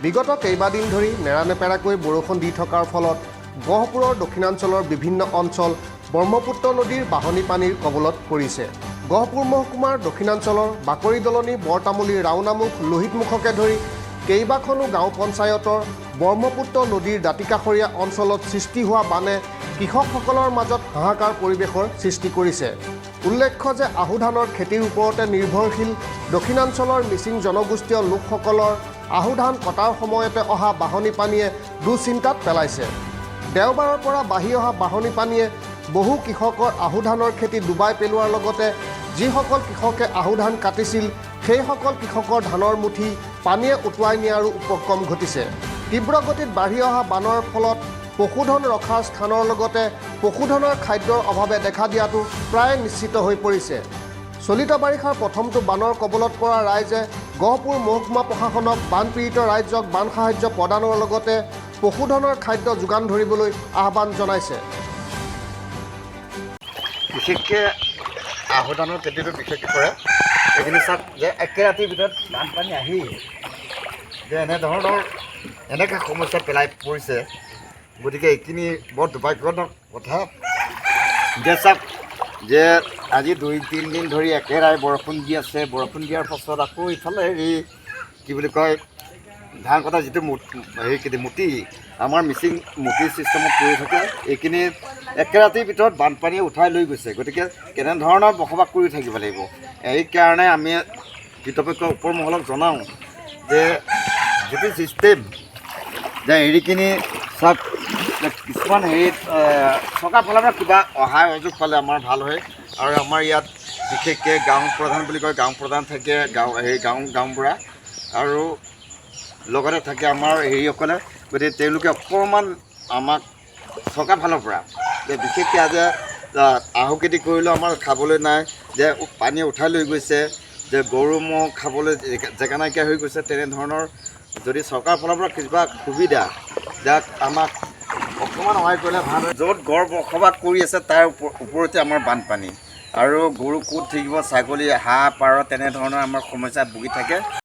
বিগত কেইবাদিন ধৰি নেৰানেপেৰাকৈ বৰষুণ দি থকাৰ ফলত গহপুৰৰ দক্ষিণাঞ্চলৰ বিভিন্ন অঞ্চল ব্ৰহ্মপুত্ৰ নদীৰ বাঢ়নী পানীৰ কবলত পৰিছে। গহপুৰ মহকুমাৰ দক্ষিণাঞ্চলৰ বাকৰি দলনি, বৰতামুলী, ৰাওনামুখ, লোহিতমুখকে ধৰি কেইবাখনো গাঁও পঞ্চায়তৰ ব্ৰহ্মপুত্ৰ নদীৰ দাঁতিকাষৰীয়া অঞ্চলত সৃষ্টি হোৱা বানে কৃষকসকলৰ মাজত হাহাকাৰ পৰিৱেশৰ সৃষ্টি কৰিছে। উল্লেখ্য যে আহু ধানৰ খেতিৰ ওপৰতে নিৰ্ভৰশীল দক্ষিণাঞ্চলৰ মিচিং জনগোষ্ঠীয় লোকসকলৰ আহু ধান কটাৰ সময়তে অহা বাঢ়নী পানীয়ে দুশ্চিন্তাত পেলাইছে। দেওবাৰৰ পৰা বাঢ়ি অহা বাঢ়নী পানীয়ে বহু কৃষকৰ আহু ধানৰ খেতি ডুবাই পেলোৱাৰ লগতে যিসকল কৃষকে আহু ধান কাটিছিল সেইসকল কৃষকৰ ধানৰ মুঠি পানীয়ে উটুৱাই নিয়াৰো উপক্ৰম ঘটিছে। তীব্ৰ গতিত বাঢ়ি অহা বানৰ ফলত পশুধন ৰখাৰ স্থানৰ লগতে পশুধনৰ খাদ্যৰ অভাৱে দেখা দিয়াটো প্ৰায় নিশ্চিত হৈ পৰিছে। চলিত বাৰিষাৰ প্ৰথমটো বানৰ কবলত পৰা ৰাইজে গহপুৰ মহকুমা প্ৰশাসনক বানপীড়িত ৰাজ্যক বান সাহায্য প্ৰদানৰ লগতে পশুধনৰ খাদ্য যোগান ধৰিবলৈ আহ্বান জনাইছে। বিশেষকৈ আহু ধানৰ খেতিটো বিশেষকৈ কৰে। এইখিনি চাওক যে একে ৰাতিৰ ভিতৰত বানপানী আহি যে এনেধৰণৰ এনেকৈ সমস্যাত পেলাই পৰিছে, গতিকে এইখিনি বৰ দুৰ্ভাগ্যজনক কথা। যে চাওক যে আজি 2-3 দিন ধৰি একেৰাহে বৰষুণ দি আছে। বৰষুণ দিয়াৰ পাছত আকৌ ইফালে হেৰি কি বুলি কয়, ধান কটা যিটো মুঠি আমাৰ মিচিং মুঠি ছিষ্টেমত কৰি থাকে, এইখিনি একে ৰাতিৰ ভিতৰত বানপানীয়ে উঠাই লৈ গৈছে। গতিকে কেনেধৰণৰ বসবাস কৰি থাকিব লাগিব, এইকাৰণে আমি কৰ্তৃপক্ষৰ ওপৰ মহলক জনাওঁ যে যিটো ছিষ্টেম যে হেৰিখিনি চাওক কিছুমান হেৰিত চৰকাৰ ফালৰ পৰা কিবা সহায় সহযোগ পালে আমাৰ ভাল হয়। আৰু আমাৰ ইয়াত বিশেষকৈ গাঁও প্ৰধান বুলি কয়, গাঁও প্ৰধান থাকে, গাঁওবুঢ়া আৰু লগতে থাকে আমাৰ হেৰিসকলে। গতিকে তেওঁলোকে অকণমান আমাক চৰকাৰ ফালৰ পৰা যে বিশেষকৈ আজি আহু খেতি কৰিলেও আমাৰ খাবলৈ নাই, যে পানীয়ে উঠাই লৈ গৈছে, যে গৰু ম'হ খাবলৈ জেগা নাইকিয়া হৈ গৈছে, তেনেধৰণৰ যদি চৰকাৰৰ ফালৰ পৰা কিবা সুবিধা যাক আমাক অকণমান সহায় কৰিলে ভাল হয়। য'ত গড় বসবাস কৰি আছে তাৰ ওপৰতে আমাৰ বানপানী, আৰু গৰু ক'ত থাকিব, ছাগলী, হাঁহ, পাৰ তেনেধৰণৰ আমাৰ সমস্যাত ভুগি থাকে।